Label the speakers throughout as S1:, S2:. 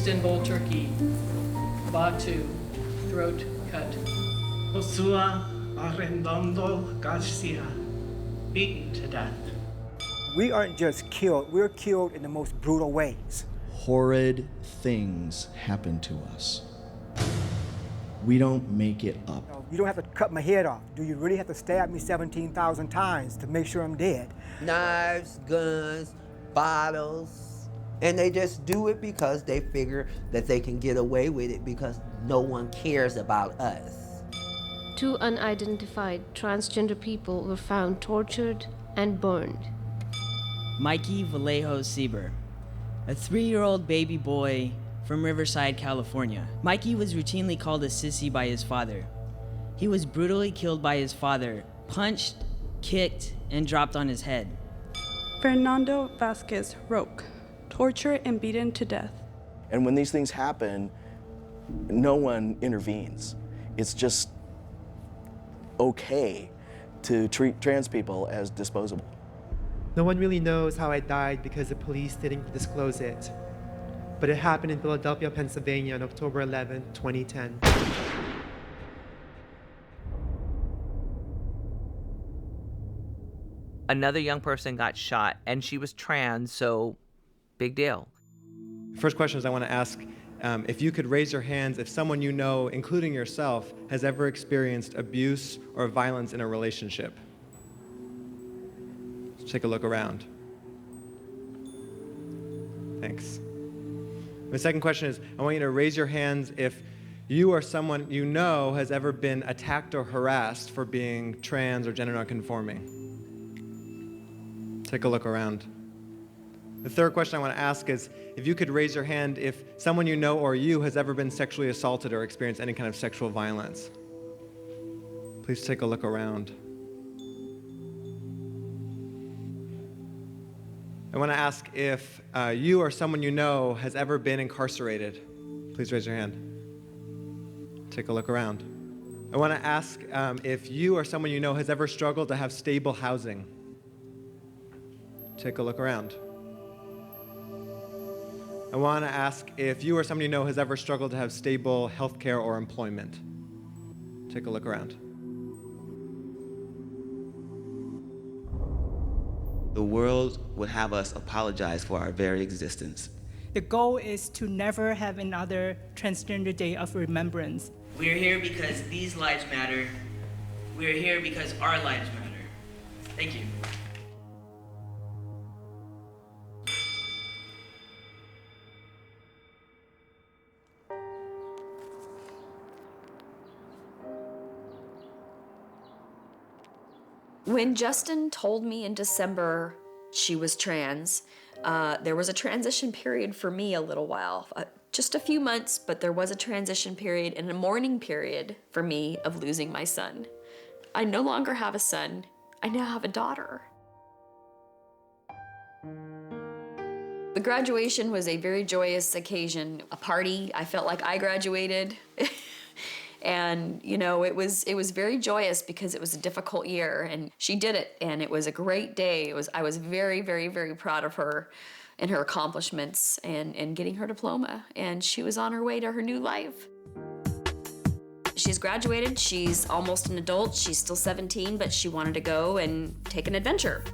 S1: Istanbul, Turkey. Batu, throat cut.
S2: Josua Arredondo Garcia, beaten to death.
S3: We aren't just killed, we're killed in the most brutal ways.
S4: Horrid things happen to us. We don't make it up.
S3: You don't have to cut my head off. Do you really have to stab me 17,000 times to make sure I'm dead?
S5: Knives, guns, bottles, and they just do it because they figure that they can get away with it because no one cares about us.
S6: 2 unidentified transgender people were found tortured and burned.
S7: Mikey Vallejo Sieber, a 3-year-old baby boy from Riverside, California. Mikey was routinely called a sissy by his father. He was brutally killed by his father, punched, kicked, and dropped on his head.
S8: Fernando Vasquez Roque, tortured and beaten to death.
S9: And when these things happen, no one intervenes. It's just okay to treat trans people as disposable.
S10: No one really knows how I died because the police didn't disclose it. But it happened in Philadelphia, Pennsylvania on October 11, 2010.
S11: Another young person got shot, and she was trans, so big deal.
S10: First questions I want to ask, if you could raise your hands if someone you know, including yourself, has ever experienced abuse or violence in a relationship. Let's take a look around. Thanks. The second question is, I want you to raise your hands if you or someone you know has ever been attacked or harassed for being trans or gender nonconforming. Take a look around. The third question I want to ask is, if you could raise your hand if someone you know or you has ever been sexually assaulted or experienced any kind of sexual violence. Please take a look around. I want to ask if you or someone you know has ever been incarcerated. Please raise your hand. Take a look around. I want to ask if you or someone you know has ever struggled to have stable housing. Take a look around. I want to ask if you or someone you know has ever struggled to have stable health care or employment. Take a look around.
S12: The world would have us apologize for our very existence.
S13: The goal is to never have another Transgender Day of Remembrance.
S7: We're here because these lives matter. We're here because our lives matter. Thank you.
S14: When Justin told me in December she was trans, there was a transition period for me a little while. Just a few months, but there was a transition period and a mourning period for me of losing my son. I no longer have a son. I now have a daughter. The graduation was a very joyous occasion, a party. I felt like I graduated. And you know, it was very joyous because it was a difficult year, and she did it, and it was a great day. I was very, very, very proud of her and her accomplishments and getting her diploma, and she was on her way to her new life. She's graduated, she's almost an adult, she's still 17, but she wanted to go and take an adventure.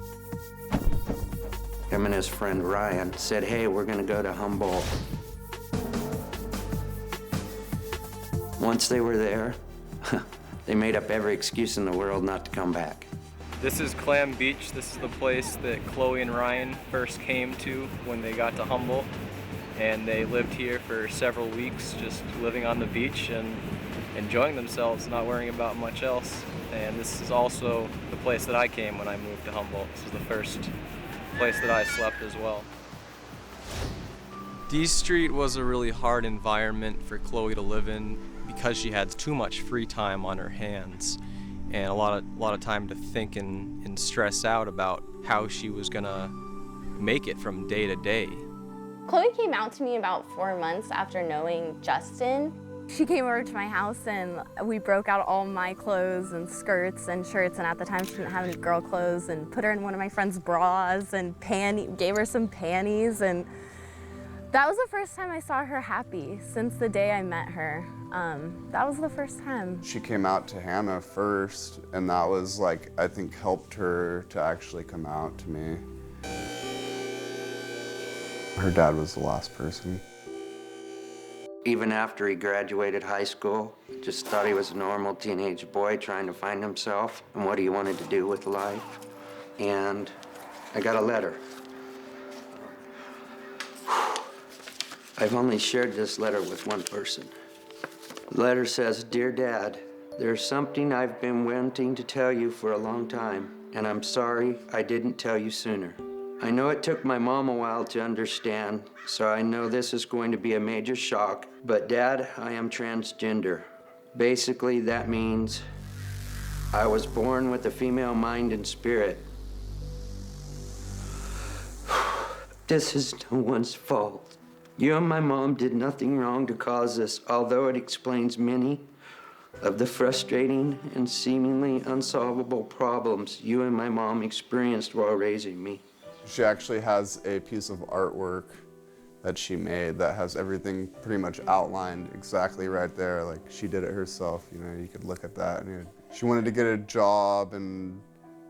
S5: Him and his friend Ryan said, hey, we're gonna go to Humboldt. Once they were there, they made up every excuse in the world not to come back.
S15: This is Clam Beach. This is the place that Chloe and Ryan first came to when they got to Humboldt. And they lived here for several weeks, just living on the beach and enjoying themselves, not worrying about much else. And this is also the place that I came when I moved to Humboldt. This is the first place that I slept as well.
S16: D Street was a really hard environment for Chloe to live in because she had too much free time on her hands and a lot of time to think and stress out about how she was gonna make it from day to day.
S17: Chloe came out to me about 4 months after knowing Justin. She came over to my house and we broke out all my clothes and skirts and shirts, and at the time she didn't have any girl clothes, and put her in one of my friend's bras and gave her some panties, and That was the first time I saw her happy since the day I met her. That was the first time.
S18: She came out to Hannah first, and that was like, I think helped her to actually come out to me. Her dad was the last person.
S19: Even after he graduated high school, just thought he was a normal teenage boy trying to find himself and what he wanted to do with life. And I got a letter. I've only shared this letter with one person. The letter says, "Dear Dad, there's something I've been wanting to tell you for a long time, and I'm sorry I didn't tell you sooner. I know it took my mom a while to understand, so I know this is going to be a major shock, but Dad, I am transgender. Basically, that means I was born with a female mind and spirit. This is no one's fault. You and my mom did nothing wrong to cause this, although it explains many of the frustrating and seemingly unsolvable problems you and my mom experienced while raising me."
S18: She actually has a piece of artwork that she made that has everything pretty much outlined exactly right there. Like, she did it herself, you know, you could look at that. And she wanted to get a job and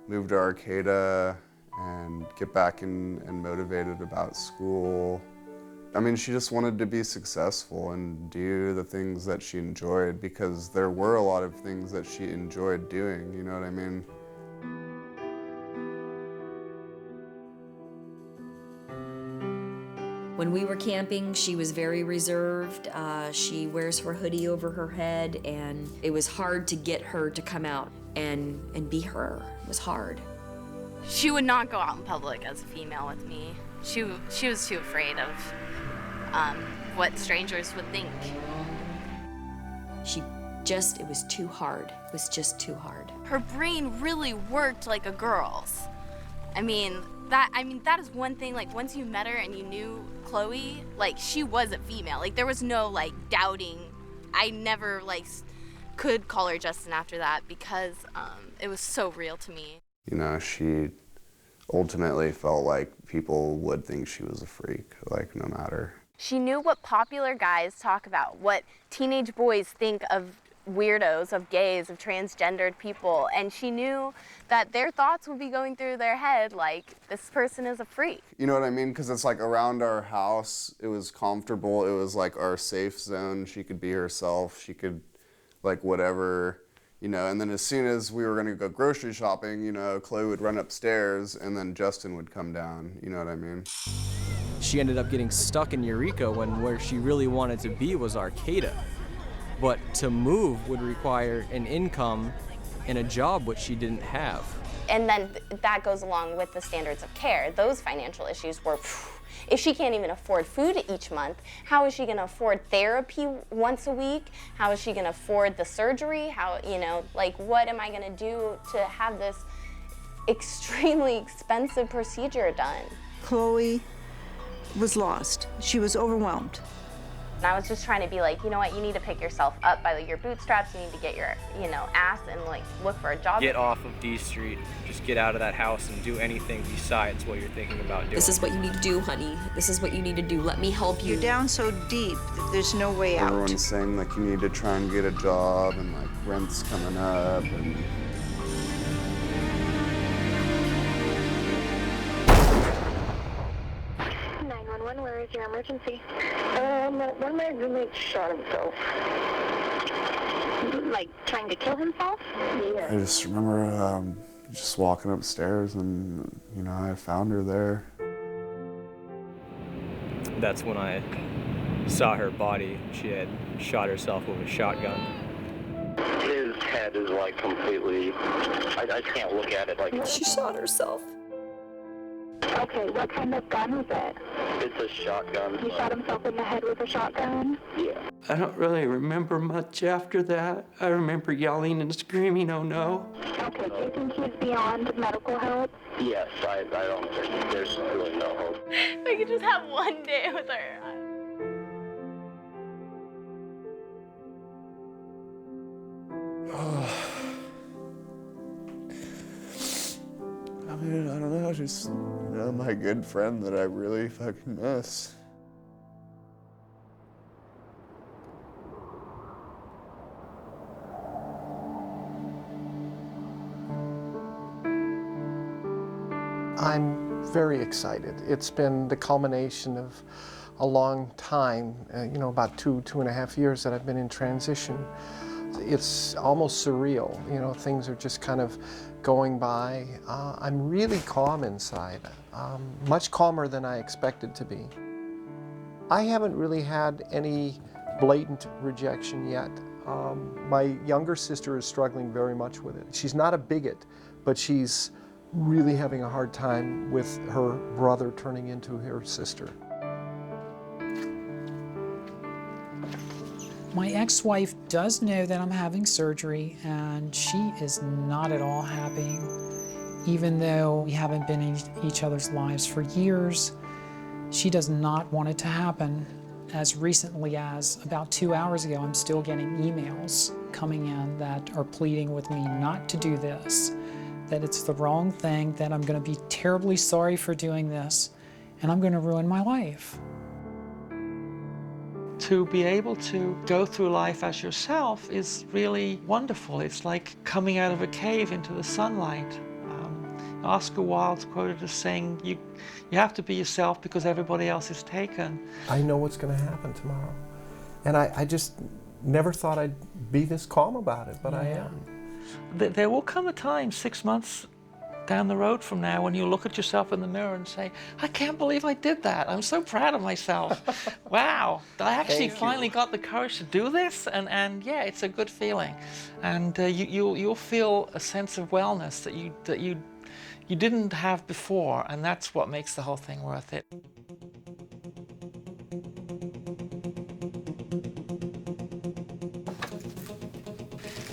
S18: move to Arcata and get back and motivated about school. I mean, she just wanted to be successful and do the things that she enjoyed, because there were a lot of things that she enjoyed doing, you know what I mean?
S14: When we were camping, she was very reserved. She wears her hoodie over her head, and it was hard to get her to come out and be her. It was hard.
S17: She would not go out in public as a female with me. She was too afraid of what strangers would think.
S14: It was too hard. It was just too hard.
S17: Her brain really worked like a girl's. That is one thing, like, once you met her and you knew Chloe, like, she was a female. Like, there was no, like, doubting. I never, like, could call her Justin after that because it was so real to me.
S18: You know, she ultimately felt like people would think she was a freak, like, no matter.
S17: She knew what popular guys talk about, what teenage boys think of weirdos, of gays, of transgendered people, and she knew that their thoughts would be going through their head like, this person is a freak.
S18: You know what I mean? Because it's like around our house, it was comfortable, it was like our safe zone. She could be herself, she could, like, whatever, you know, and then as soon as we were gonna go grocery shopping, you know, Chloe would run upstairs and then Justin would come down, you know what I mean?
S16: She ended up getting stuck in Eureka when where she really wanted to be was Arcata. But to move would require an income and a job which she didn't have.
S17: And then that goes along with the standards of care. Those financial issues were, if she can't even afford food each month, how is she gonna afford therapy once a week? How is she gonna afford the surgery? How, you know, like, what am I gonna do to have this extremely expensive procedure done?
S20: Chloe was lost. She was overwhelmed.
S17: And I was just trying to be like, you know what, you need to pick yourself up by your bootstraps, you need to get your, you know, ass and, like, look for a job.
S15: Get off of D Street. Just get out of that house and do anything besides what you're thinking about doing.
S14: This is what you need to do, honey. This is what you need to do. Let me help you.
S20: You're down so deep that there's no way out.
S18: Everyone's saying, like, you need to try and get a job and, like, rent's coming up and...
S21: Where is your emergency? One of my roommates shot himself. Like, trying to kill himself? Yeah.
S18: I just remember just walking upstairs and, you know, I found her there.
S15: That's when I saw her body. She had shot herself with a shotgun.
S22: His head is, like, completely... I can't look at it like...
S14: She shot herself.
S21: Okay, what kind of gun was it?
S22: It's a shotgun.
S21: He shot himself in the head with a shotgun?
S22: Yeah.
S19: I don't really remember much after that. I remember yelling and screaming, oh no.
S21: Okay, do you think he's beyond medical help?
S22: Yes, I don't think there's really no hope.
S17: I could just have one day with her.
S18: I mean, I don't know, just, you know, my good friend that I really fucking miss.
S1: I'm very excited. It's been the culmination of a long time, about 2.5 years that I've been in transition. It's almost surreal, things are just kind of going by. I'm really calm inside, much calmer than I expected to be. I haven't really had any blatant rejection yet. My younger sister is struggling very much with it. She's not a bigot, but she's really having a hard time with her brother turning into her sister.
S2: My ex-wife does know that I'm having surgery, and she is not at all happy. Even though we haven't been in each other's lives for years, she does not want it to happen. As recently as about 2 hours ago, I'm still getting emails coming in that are pleading with me not to do this, that it's the wrong thing, that I'm going to be terribly sorry for doing this, and I'm going to ruin my life.
S23: To be able to go through life as yourself is really wonderful. It's like coming out of a cave into the sunlight. Oscar Wilde's quoted as saying, you have to be yourself because everybody else is taken.
S1: I know what's going to happen tomorrow. And I just never thought I'd be this calm about it, but I am.
S23: There will come a time 6 months down the road from now when you look at yourself in the mirror and say, I can't believe I did that. I'm so proud of myself. Wow, I actually finally got the courage to do this, and yeah, it's a good feeling. And you'll feel a sense of wellness that you didn't have before, and that's what makes the whole thing worth it.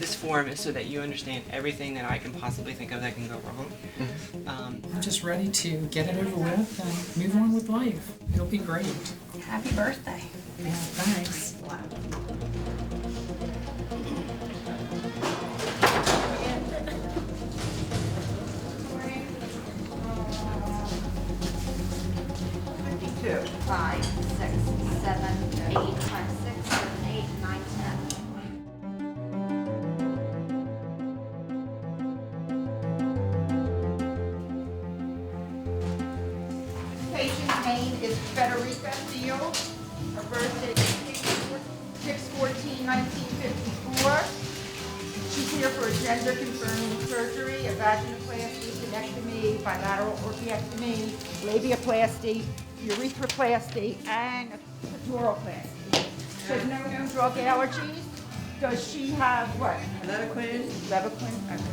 S24: This form is so that you understand everything that I can possibly think of that can go wrong.
S2: I'm just ready to get it over with and move on with life. It'll be great.
S21: Happy birthday.
S2: Yeah, thanks.
S21: Two, 5, 6, 7, 8, 5, 6, 7, 8, 9, 10. Patient's name is Federica Field. Her birthday is 6/14/1954. She's here for a gender-confirming surgery, a vaginoplasty, penectomy, bilateral orchiectomy, labiaplasty, urethroplasty, and a duroplasty. She has no drug allergies. Does she have what? Levaquin. Levaquin. Okay.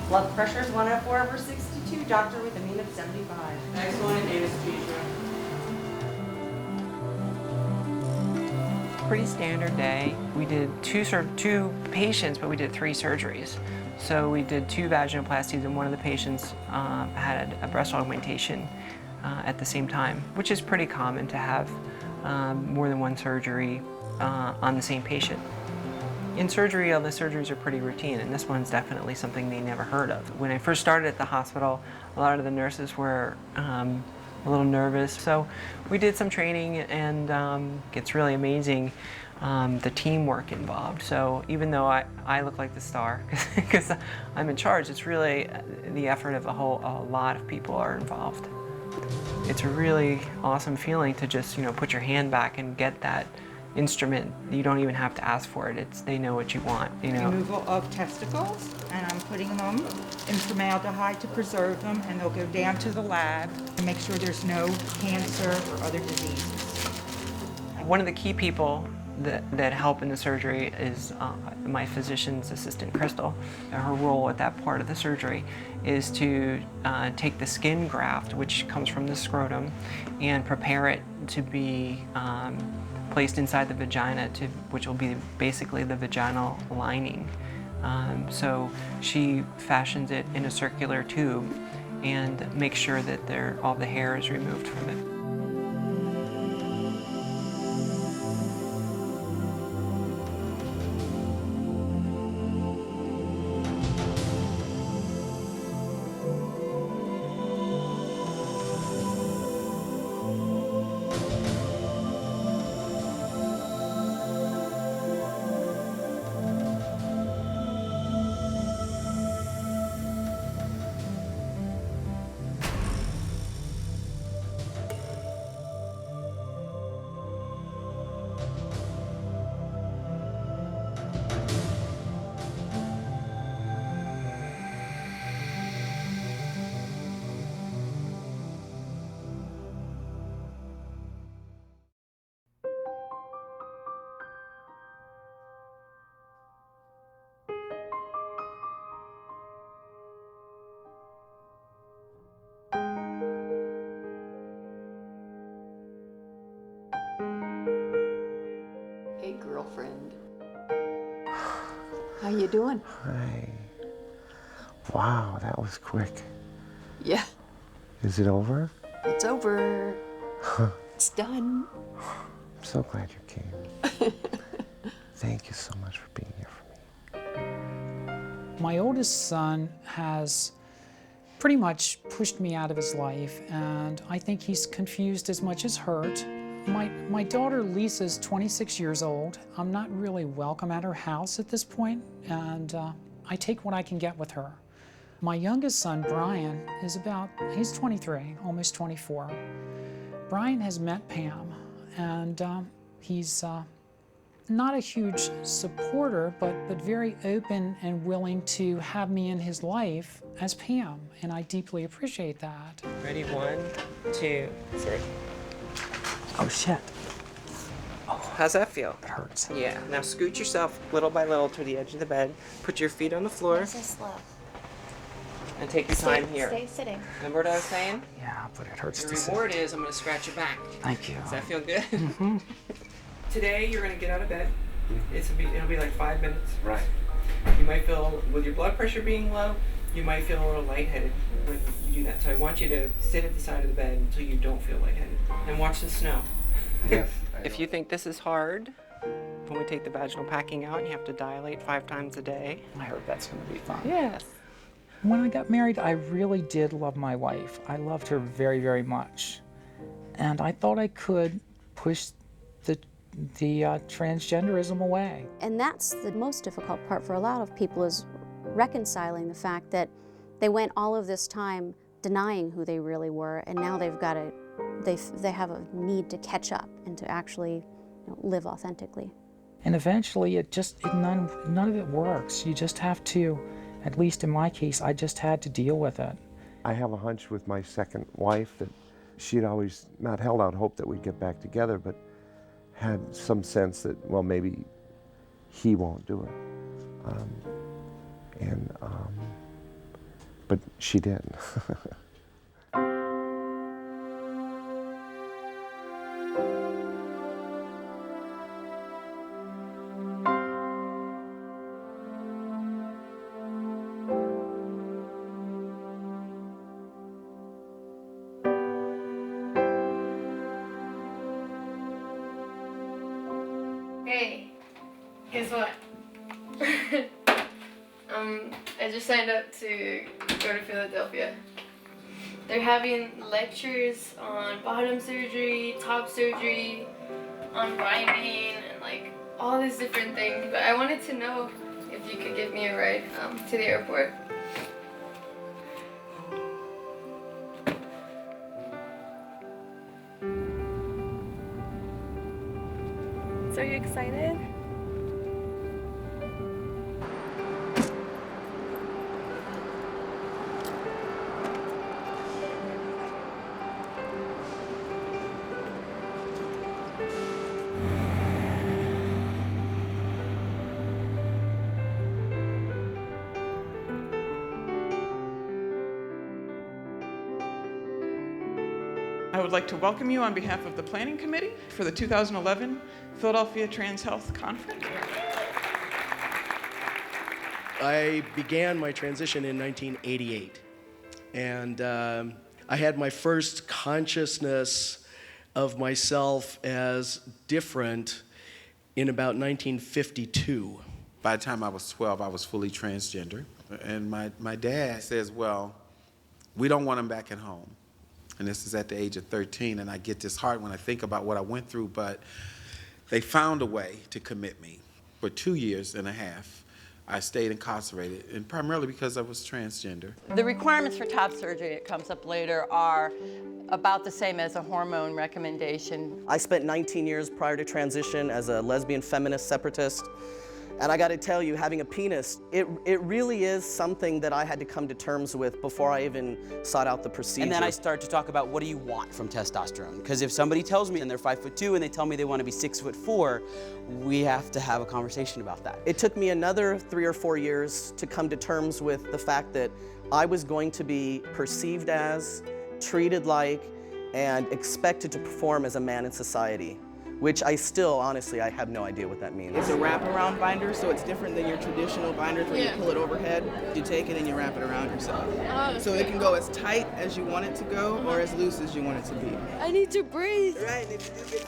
S25: Blood pressure is 104/62. Doctor with a mean of 75. Next one, anesthesia.
S24: Pretty standard day. We did two patients, but we did 3 surgeries. So we did 2 vaginoplasties, and one of the patients had a breast augmentation at the same time, which is pretty common to have more than one surgery on the same patient. In surgery, all the surgeries are pretty routine, and this one's definitely something they never heard of. When I first started at the hospital, a lot of the nurses were a little nervous. So we did some training, and it's really amazing the teamwork involved. So even though I look like the star, because I'm in charge, it's really the effort of a lot of people are involved. It's a really awesome feeling to just, put your hand back and get that instrument. You don't even have to ask for it. They know what you want,
S21: Removal of testicles, and I'm putting them in formaldehyde to preserve them, and they'll go down to the lab to make sure there's no cancer or other diseases.
S24: One of the key people that help in the surgery is my physician's assistant, Crystal. Her role at that part of the surgery is to take the skin graft, which comes from the scrotum, and prepare it to be placed inside the vagina, which will be basically the vaginal lining. So she fashions it in a circular tube and makes sure that all the hair is removed from it.
S3: How you doing?
S1: Hi. Wow, that was quick.
S3: Yeah,
S1: Is it over?
S3: it's over. It's done.
S1: I'm so glad you came. Thank you so much for being here for me.
S2: My oldest son has pretty much pushed me out of his life, and I think he's confused as much as hurt. My daughter Lisa's 26 years old. I'm not really welcome at her house at this point, and I take what I can get with her. My youngest son, Brian, he's 23, almost 24. Brian has met Pam, and he's not a huge supporter, but very open and willing to have me in his life as Pam, and I deeply appreciate that.
S24: Ready? 1, 2, 3.
S23: Oh, shit.
S24: How's that feel?
S23: It hurts.
S24: Yeah. Now scoot yourself little by little to the edge of the bed. Put your feet on the floor.
S17: Nice and slow.
S24: And take your time here.
S17: Stay sitting.
S24: Remember what I was saying?
S23: Yeah, but it hurts
S24: Your
S23: to sit.
S24: reward is I'm going to scratch your back.
S23: Thank you.
S24: Does that feel good? Today you're going to get out of bed. It'll be like 5 minutes.
S1: Right.
S24: You might feel, with your blood pressure being low, you might feel a little lightheaded when you do that. So I want you to sit at the side of the bed until you don't feel lightheaded. And watch the snow.
S1: Yes.
S24: If you think this is hard, when we take the vaginal packing out, you have to dilate 5 times a day.
S23: I heard that's going to be fun.
S24: Yes.
S23: When I got married, I really did love my wife. I loved her very, very much. And I thought I could push the transgenderism away.
S17: And that's the most difficult part for a lot of people, is reconciling the fact that they went all of this time denying who they really were, and now they've got to, they have a need to catch up and to actually live authentically.
S23: And eventually none of it works. You just have to, at least in my case, I just had to deal with it.
S1: I have a hunch with my second wife that she'd always not held out hope that we'd get back together, but had some sense that, well, maybe he won't do it. But she did.
S4: Hey, guess what? I just signed up to go to Philadelphia. They're having lectures on bottom surgery, top surgery, on binding, and like all these different things. But I wanted to know if you could give me a ride to the airport.
S17: So are you excited?
S6: I would like to welcome you on behalf of the Planning Committee for the 2011 Philadelphia Trans Health Conference.
S8: I began my transition in 1988, and I had my first consciousness of myself as different in about 1952.
S9: By the time I was 12, I was fully transgender, and my dad says, well, we don't want him back at home. And this is at the age of 13, and I get disheartened when I think about what I went through, but they found a way to commit me. For 2 years and a half, I stayed incarcerated, and primarily because I was transgender.
S26: The requirements for top surgery, it comes up later, are about the same as a hormone recommendation.
S27: I spent 19 years prior to transition as a lesbian feminist separatist. And I got to tell you, having a penis, it really is something that I had to come to terms with before I even sought out the procedure.
S28: And then I start to talk about, what do you want from testosterone? Because if somebody tells me and they're 5'2" and they tell me they want to be 6'4", we have to have a conversation about that.
S27: It took me another 3 or 4 years to come to terms with the fact that I was going to be perceived as, treated like, and expected to perform as a man in society. which I still, honestly, I have no idea what that means.
S5: It's a wraparound binder, so it's different than your traditional binders where
S4: Yeah.
S5: you pull it overhead. You take it and you wrap it around yourself.
S4: Oh,
S5: So it can go as tight as you want it to go or as loose as you want it to be.
S4: I need to breathe.
S5: Right.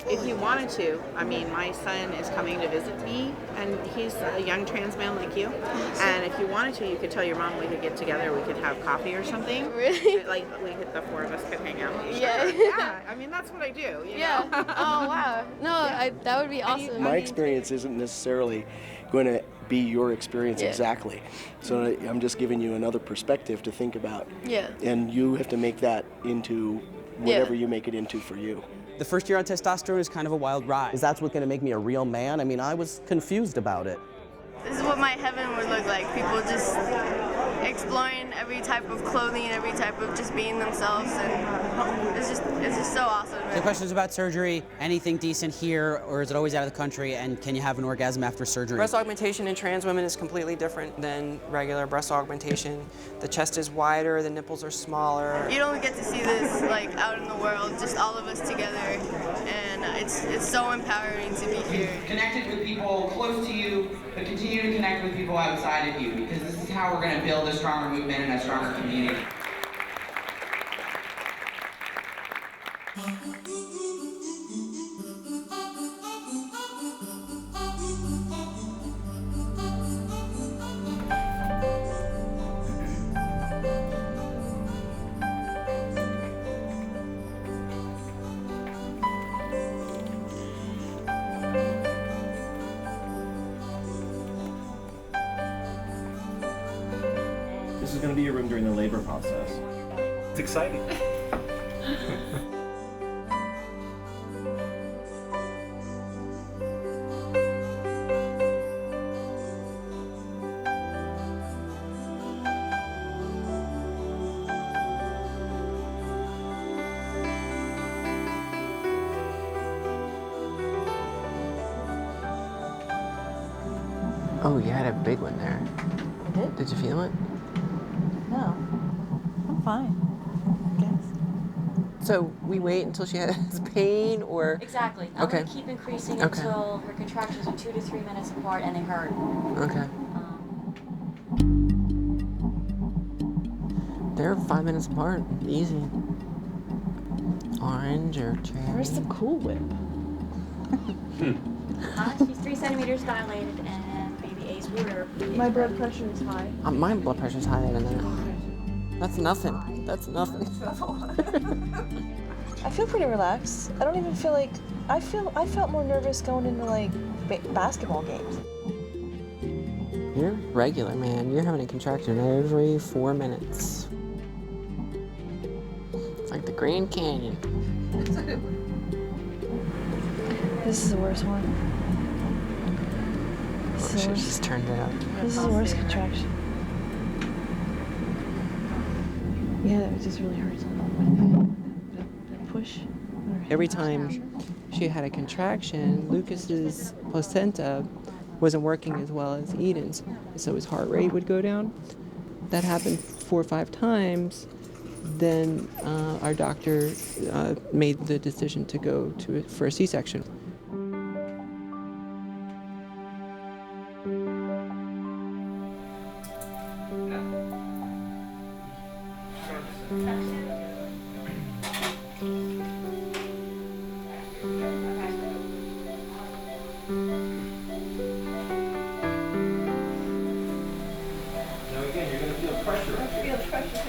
S7: If you wanted to, I mean, my son is coming to visit me, and he's a young trans man like you. And if you wanted to, you could tell your mom we could get together, we could have coffee or something.
S4: Really?
S7: Like, the four of us could hang out.
S4: Yeah.
S7: Sure. Yeah, I mean, that's what I do. You
S4: Yeah.
S7: know?
S4: Oh wow. No, that would be awesome.
S8: My experience isn't necessarily going to be your experience
S4: Yeah.
S8: exactly. So I'm just giving you another perspective to think about.
S4: Yeah.
S8: And you have to make that into whatever you make it into for you.
S28: The first year on testosterone is kind of a wild ride.
S27: Is that what's going to make me a real man? I mean, I was confused about it.
S4: This is what my heaven would look like. People just exploring every type of clothing and every type of just being themselves, and it's just so awesome.
S28: The questions about surgery, anything decent here, or is it always out of the country, and can you have an orgasm after surgery?
S24: Breast augmentation in trans women is completely different than regular breast augmentation. The chest is wider, the nipples are smaller.
S4: You don't get to see this like out in the world, just all of us together, and it's so empowering to be here.
S10: Connected with people close to you, but continue to connect with people outside of you, because this is how we're going to build a stronger movement and a stronger community.
S11: This is going to be your room during the labor process. It's exciting.
S12: Oh, you had a big one there.
S13: I did?
S12: Did you feel it?
S13: No. I'm fine, I guess.
S12: So we wait until she has pain, or?
S16: Exactly. I'm
S12: Okay.
S16: gonna keep increasing
S12: Okay.
S16: until her contractions are 2 to 3 minutes apart and they hurt.
S12: Okay. They're 5 minutes apart. Easy. Orange or cherry.
S13: Where's the Cool Whip?
S16: She's 3 centimeters dilated and baby A's water.
S13: My blood pressure is high.
S12: My blood pressure's higher than that. That's nothing. That's nothing.
S13: I feel pretty relaxed. I don't even feel like I felt more nervous going into like basketball games.
S12: You're regular, man. You're having a contraction every 4 minutes. It's like the Grand Canyon.
S13: This is the worst one. This is the worst.
S12: Just turned it up.
S13: This is the worst contraction. Yeah, it just really hurts. Push.
S12: Every time she had a contraction, Lucas's placenta wasn't working as well as Eden's, so his heart rate would go down. That happened 4 or 5 times. Then our doctor made the decision to go for a C-section.
S11: Now again, you're going to feel pressure.
S13: I feel pressure.